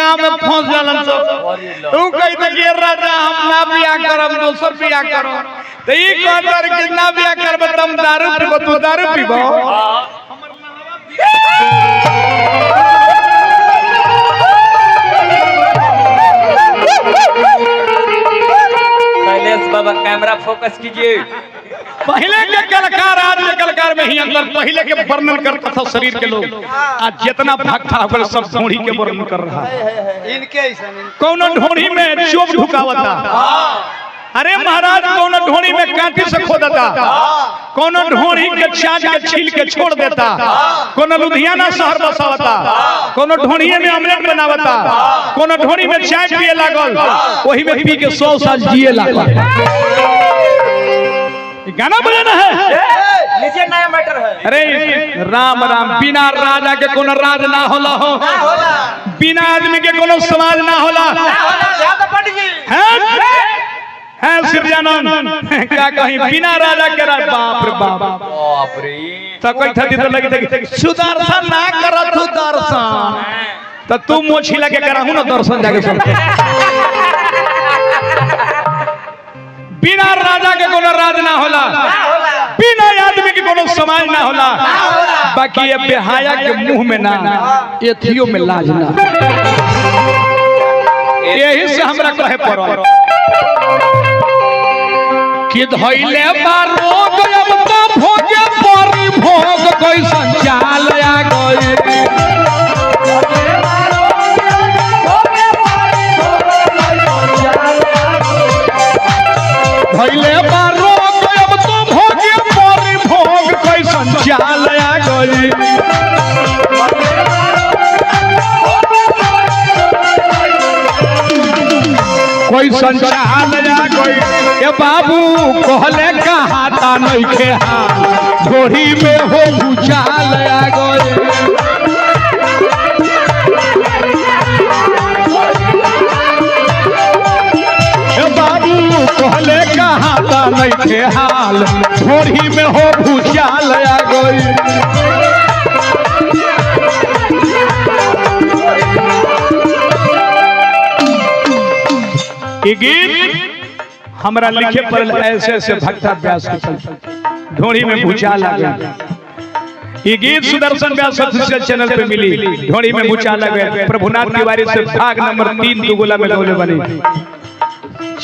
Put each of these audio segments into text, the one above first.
गांव में फंस जालन सो तू कहत कि राजा हम ना बियाह करब दोसर बियाह करब त ई कहतर कि ना बियाह करब तुम दारू पीबो तू दारू पीबो शैलेश बाबा कैमरा फोकस कीजिए। पहले के कलाकार आज के कलाकार में ही अंतर पहले के वर्णन करता था शरीर के लोग आज जितना भाग था ओकर सब ढोड़ी के वर्णन कर रहा है। इनके ऐसा कौन ढोड़ी में चोप ढुकावता अरे महाराज कौन ढोड़ी में कांटी से खोदता कौन ढोड़ी के चाच के छील के छोड़ देता कौन लुधियाना शहर बसावता कौन ढोड़ी में ऑमलेट बनावता कौन ढोड़ी में चाय पिए लागल वही में पी के 100 साल जिए लागल। गाना बजाना है नीचे नया मैटर है। अरे राम राम बिना राजा के कोनो राज ना होला हो बिना आदमी के कोनो समाज ना होला है सिरजानन क्या कहीं बिना राजा के राज बाप रे बाप रे तो कोई थी तो लगी सुदर्शन ना करत तू दर्शन तो तू मोछी लगे कराहू ना दर्शन जाके सुनते बिना राजा के कोनो राज ना होला बिना आदमी के कोनो समाज ना होला बाकी ये बेहाया के मुंह में ना एथियो में लाज ना यही से हमरा कहे पड़ो कि धइले बारो गयब त भोगे परी भोग कैसन चाल आ गए धइले बारो गयब त भोगे परी भोग कैसन चाल आ गए कैसन चाल आ गए ए बाबू कहले कहाता नइखे हाल घोड़ी में हो भूचाल आ गए ए बाबू कहले कहाता नइखे हाल घोड़ी में हो भूचाल आ गए। ये गीत हमरा लिखे पर ऐसे ऐसे भक्ता व्यास के ढोड़ी में भूचाल आ गया। ये गीत सुदर्शन व्यास ऑफिशियल चैनल पे मिली ढोड़ी में भूचाल आ गया। प्रभुनाथ तिवारी से भाग नंबर 3 दुगुला में गौले बनी।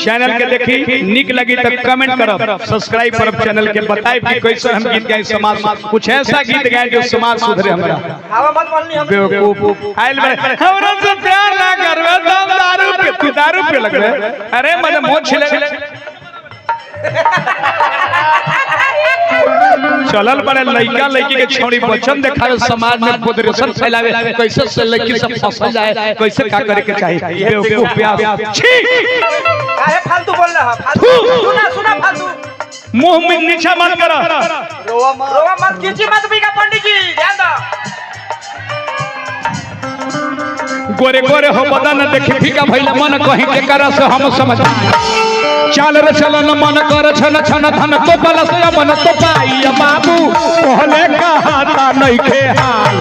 चैनल के देखी निक लगी तो कमेंट करब सब्सक्राइब करब चैनल के बताए कि कैसे हम गीत गाए समाज कुछ ऐसा गीत गाए जो समाज सुधरे। हमरा हवा मत बोलनी हम बेवकूफ आइल बे हमरा से प्यार ना करबे तो दारू पे लग रहे अरे मने मोछ ले चलल बड़े लइका लइकी के छोड़ी बचन देखावे समाज में प्रदर्शन फैलावे कैसे से लइकी सब फंस जाए कैसे का करे के चाहिए बेवकूफ प्यास छी काहे फालतू बोल रहा फालतू सुना फालतू मुंह में नीचा मत करो रोवा मत कीची मत भी का पंडित जी ध्यान दो गोरे गोरे हो बदन देखी फीका भइल मन कहीं के करा से हम समझ चाल रे चलन मन कर छन छन धन तो बल से मन तो पाई बाबू कहले कहाता नइखे हाल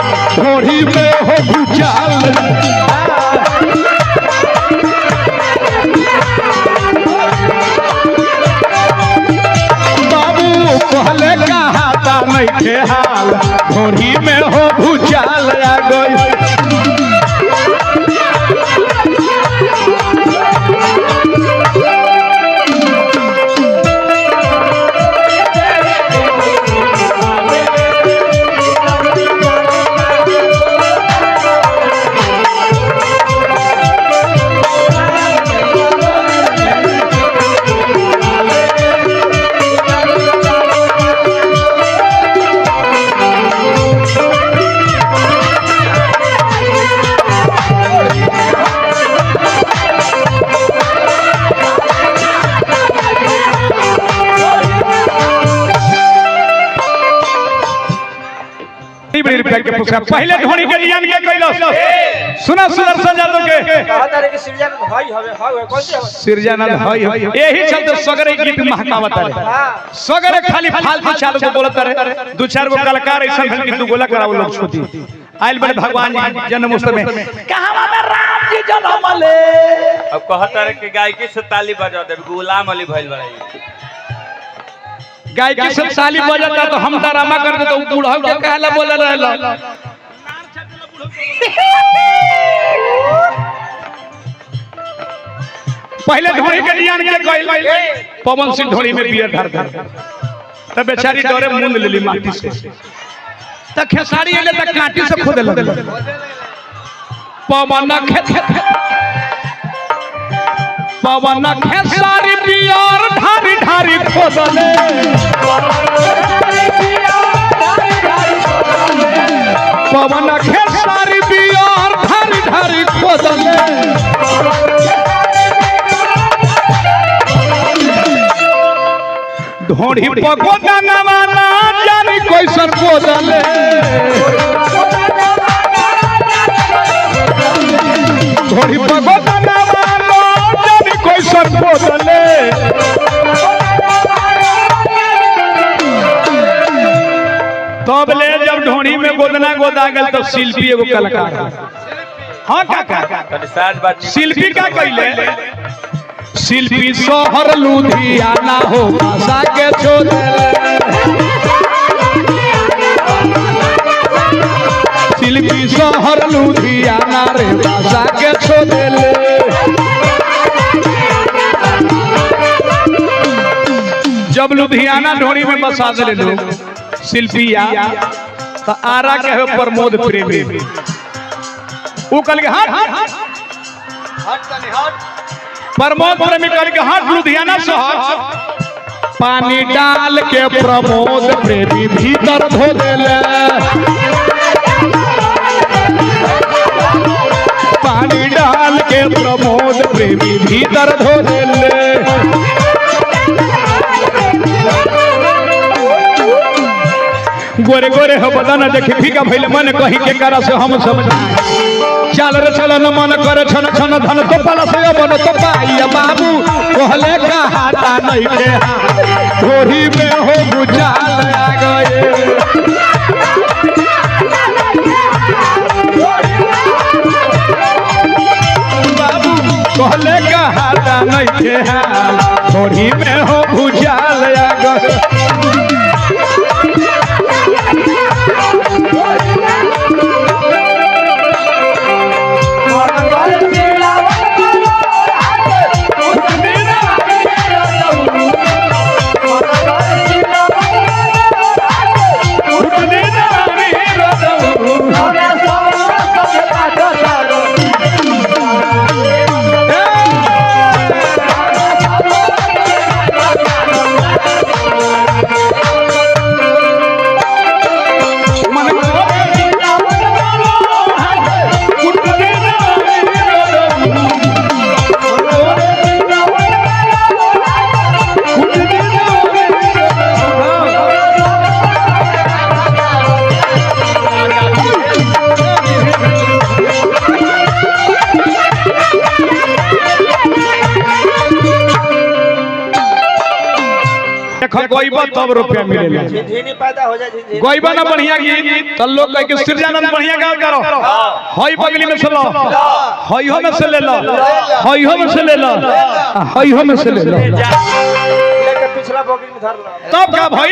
घोड़ी में हो भूचाल बाबू कहले कहाता नइखे हाल घोड़ी में हो भूचाल आ गई। पहले धोनी के जियान के कइलो सुना सुदर्शन यादव के कहता रे कि सिरजानंद भाई हवे कौन से हवे सिरजानंद भाई यही चलते सगरे गीत महकावत रे सगरे खाली फालतू चालू को बोलत रे दो चार गो कलाकार ऐसा कि दू गोला कराव लोग छोटी आइल बड़े भगवान जन्मोत्सव में कहां में राम जी जन्म ले। अब कहता रे कि गायकी से ताली बजा दे, गुलाम अली भइल बड़ा। गायकी से ताली बजाता तो हम ड्रामा कर दे तो बूढ़ा के कहला बोले रहला। पहले ढोड़ी के ज्ञान के गइल पवन सिंह ढोड़ी में बियर धर धर तब बेचारी डरे मुंड लेली माटी से त खेसारी एले त काटी से खोदे लगल पवन खेसारी बियर ढारी ढारी खोदले पवन खेसारी बियर ढारी ढारी खोदले ढोड़ी पगोदा नवाना जानी कैसन बोदले ढोड़ी पगोदा नवाना जानी कैसन बोदले तब ले जब ढोड़ी में गोदना गोदा गल तो शिल्पी एगो कलाकार हाँ का शिल्पी का कइले शिल्पी शहर लुधियाना हो भाषा के छोड़े शिल्पी शहर लुधियाना रे भाषा के छोड़े जब लुधियाना ढोड़ी में बसा दे लोग शिल्पिया तो आरा के है प्रमोद प्रेमी वो कल के हट प्रमोद प्रेमी करके हट लुधियाना शहर पानी डाल के प्रमोद प्रेमी भीतर धो देले पानी डाल के प्रमोद प्रेमी भीतर धो देले गोरे गोरे हो बदन देखे फीका भइल मन कहीं के करा से हम समझाए चल रे चल न मन करे छन छन धन तो पाला से बन तो पाइया बाबू कहले का हाटा नहीं के ढोरी में हो बुझाल आ गए बाबू कहले का हाटा नहीं के ढोरी में हो बुझाल आ गए गोइबा तब रुपया मिलेगा झिझिनी पैदा हो जाए गोइबा ना बढ़िया गीत तो लोग कह के सृजनानंद बढ़िया गाओ करो हई बगली में से लो हई हो में से ले लो हई हो में से ले लो हई हो में से ले लो लेके पिछला बगली में धर लो तब का भाई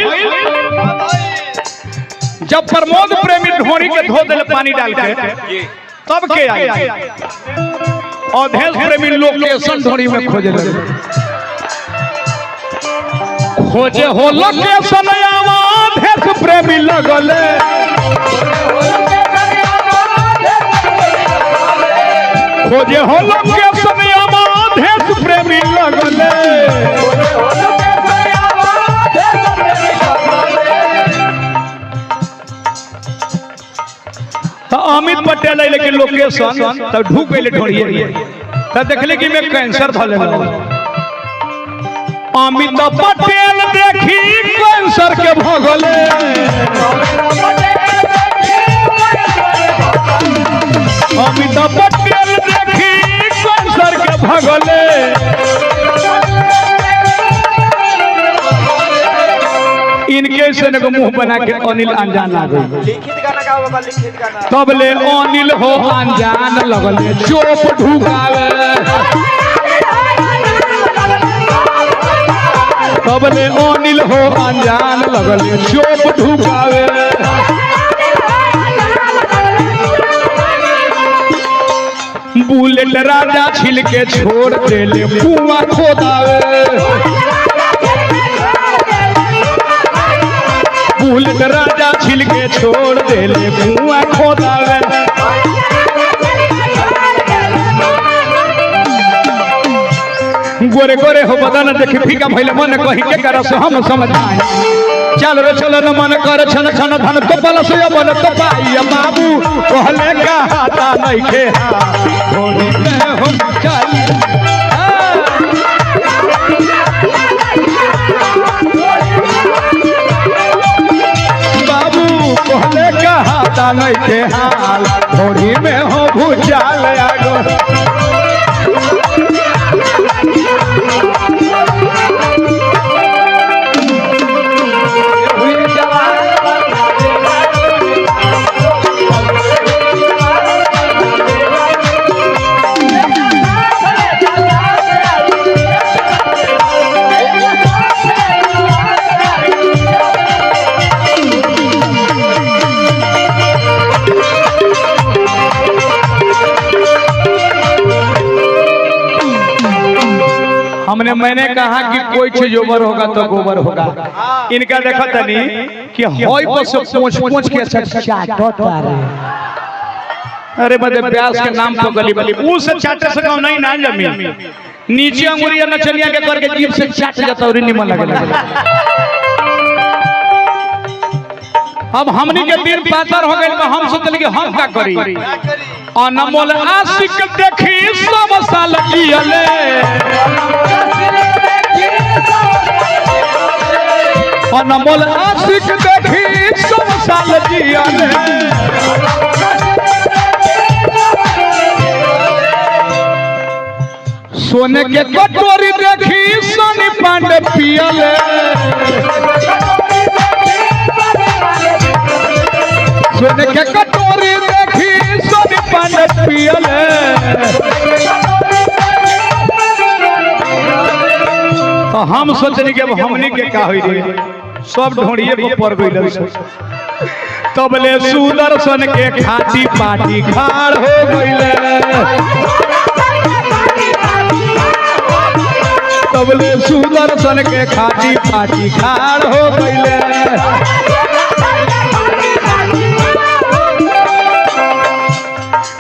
जब प्रमोद प्रेमी ढोरी के धो देले पानी डाल के तब के आई अवधेश प्रेमी लोकेशन ढोरी में खोजे लगे खोजे हो लोकेशन अवधेश प्रेमी लगले खोजे हो लोकेशन अवधेश प्रेमी लगले तो अमित पटेल है लेकिन लोकेशन तो ढूक गए ढोड़िए तो देखले कि मैं कैंसर भले अमित पटेल देखी कैंसर के भगले अमित पटेल देखी कैंसर के भगले इनके से न मुंह बना के अनिल अनजान आ गई। लिखित गाना गाओ बाबा, लिखित गाना। तब ले अनिल हो अनजान लगले चोप ढुकावे, तब ले अनिल हो अनजान लगले चोप ढुकावे। बुलेट राजा छिल के छोड़ देले कुआं खोदावे, बुलेट राजा छिल के छोड़ देले कुआं खोदावे। गोरे गोरे हो बदन देखी फीका भइल मन कहि के करस हम समझाई। चल रे चल न मन कर छन छन धन तो पलस बन तो पाई बाबू कहले का हाथा नइखे थोड़ी में हम चल बाबू कहले का हाथा नइखे हाल थोड़ी में हो भूचाल आगो। हमने मैंने कहा कि कोई चीज ओवर होगा तो गोबर होगा। इनका देखा तनी कि होई पर से पूछ पूछ के चाटता रे। अरे बदे ब्यास के नाम तो गली बली उस चाटे से गाँव नहीं ना जमी नीचे अंगुरिया नचनिया के करके जीभ से चाट जाता और निमन लगे। अब हमनी के दिन पातर हो गए तो हम सोचल कि हम का करी। अनमोल आशिक देखी सब साल जियले, अनमोल आशिक देखी सब साल जियले। सोने के कटोरी देखी सोनी पांडे पियले, सोने के कटोरी देखी सोनी पांडे पियले। तो हम सोचनी कि हमनी के का होई रे सब ढोड़िए को पर गइल। तब ले सुदर्शन के खाती पाटी खाड़ हो गइले, तब ले सुदर्शन के खाती पाटी खाड़ हो गइले।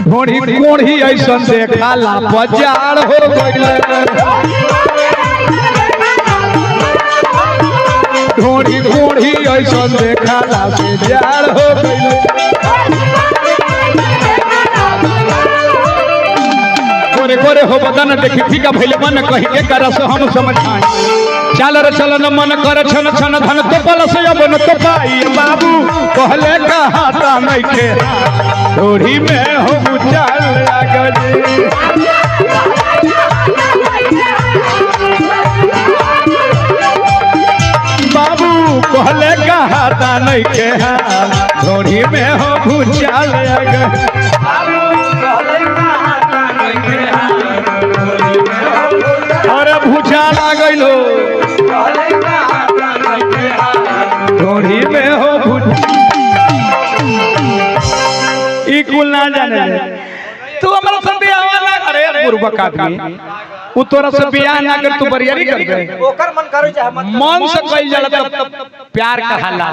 ढोड़ी कोढ़ी ऐसन देखाला बाजार हो गइले, ढोड़ी कोढ़ी ऐसन देखाला बाजार हो गइले। गोरे गोरे हो बदन देखी फीका भइल मन कहि के करस हम समझाई। चल रे चल न मन कर छन छन धन तो पलस बन तो पाई बाबू कहले का हाथा नइखे ढोड़ी में हो बुझाल लागल। बाबू कहले का हाथा नइखे ढोड़ी में हो बुझाल लागल। अरे भूचा लागल हो ढोड़ी में हो ई कुल ना जाने तू हमरा से बियाह ना करे पूर्वक आदमी उ तोरा से बियाह ना कर तू बरियारी कर दे ओकर मन करो चाहे मन से कइल जाला तब प्यार कहाला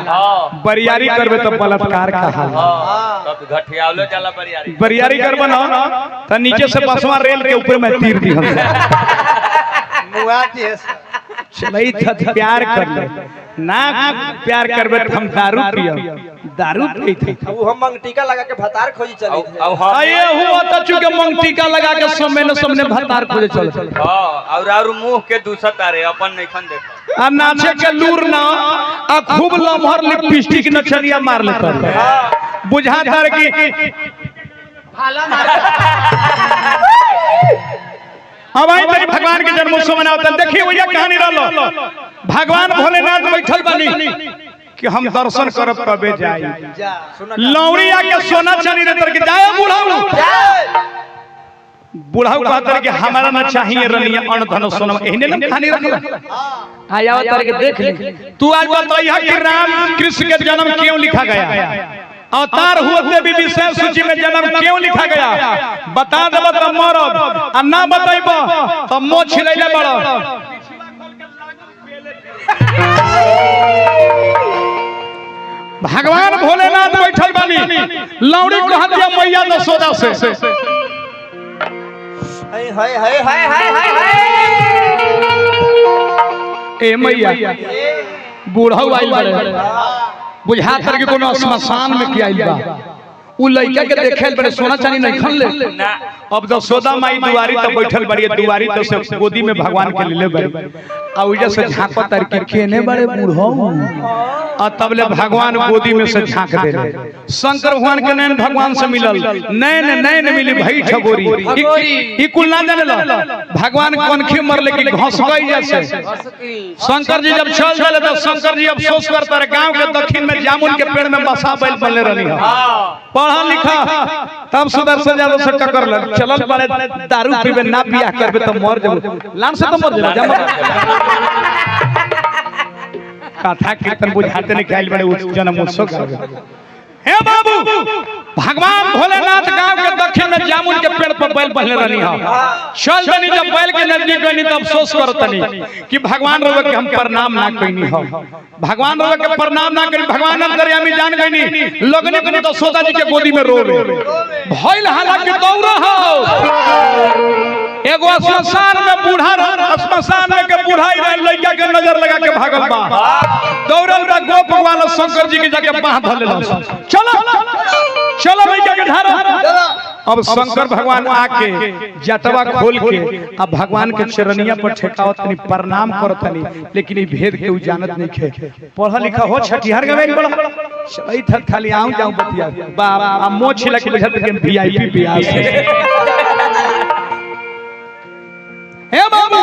बरियारी करबे तब बलात्कार कहाला। तब घटियावले जाला बरियारी बरियारी करबे ना त नीचे से बसवा रेल के ऊपर में तीर दी हम मुआ दिए चलई था प्यार कर ले ना प्यार करबे त हम दारू पियब दारू पी थी अब हम मंगटीका लगा के भतार खोजी चली अब हम आये हुआ त चुके मंगटीका लगा के सामने भतार खोजे चल हां और मुंह के दूसरा तारे अपन नहीं खन देखो आ नाचे के लूर ना आ खूब लमहर लिपस्टिक नचनिया मार लेता बुझा तार की भाला मार अब आई तरी भगवान के जन्मोत्सव मनावतन देखिए भैया कहानी रहलो भगवान भोलेनाथ बैठल बानी कि हम दर्शन करब तबे जाई। सुनो लौड़ी आके सोना चांदी दे करके जाए बुढ़ाऊ। बुढ़ाऊ कहतर कि हमारा ना चाहिए रनिया अन्न धन सोना, एहने ना कहानी रखला। आया तर के देख ले तू आज बताइए कि राम कृष्ण के जन्म क्यों लिखा गया, अवतार हुए भी विषय सूची में जन्म क्यों लिखा गया, बता देब तो मरब आ ना बताइब तो मोह छिलैले बड़। भगवान भोलेनाथ बैठल बानी, लौड़ी कहत दिया मैया यशोदा से हाय हाय हाय हाय हाय हाय हाय ए मैया बूढ़ऊ आइल बड़े, बुझात के कोनो श्मशान में की आइल बा। उ लइका के देखेल बड़े सोना चांदी नहीं खन ले ना अब यशोदा माई दुआरी तो बैठल बड़ी, दुआरी तो से गोदी में भगवान के ले बड़ी आ उजा से झांको तर के केने बड़े बूढ़ऊ आ तबले भगवान गोदी में से झांक दे रहे। शंकर भगवान के नैन भगवान से मिलल, नैन नैन मिली भई ठगोरी ई कुल ना जाने ला भगवान कनखी मरले की घस गई जैसे। शंकर जी जब चल गए तो शंकर जी अफसोस करता रहे, गांव के दक्षिण में जामुन के पेड़ में बसा बैल बनले रहनी है, पढ़ा लिखा तब सुदर्शन यादव से टक्कर लग चलल बड़े दारू पीबे ना पिया करबे तो मर जाबो, लान से तो मर जा कथा कीर्तन बुझाते नहीं खाइल बड़े उस जन्म उत्सव कर। हे बाबू भगवान भोलेनाथ गांव के दक्षिण में जामुन के पेड़ पर बैल बहले रहनी है, चल बनी जब बैल के नजदीक गनी तब अफसोस करतनी कि भगवान रोवे के हम प्रणाम ना कइनी हो, भगवान रोवे के प्रणाम ना करी, भगवान अंतर्यामी जान गइनी लोगने को तो सोदा जी के गोदी में रोवे भइल हालांकि दौड़ा हो एगो श्मशान में बूढ़ा श्मशान में के बुढ़ाई रह लइका के नजर लगा के भागल बा, दौड़ल बा गोप भगवान शंकर जी के जाके बाह धले ल चलो चलो लइका के धारा। अब शंकर भगवान आके जटवा खोल के अब भगवान के चरनिया पर ठेकावत तनी प्रणाम करतनी, लेकिन ई भेद के उ जानत नहीं खे। पढ़ा लिखा हो छठिहार गवे बड़ा चलई था खाली आऊं जाऊं बतिया बाबा मोह छिला के बुझत के वीआईपी बियाह से। हे बाबू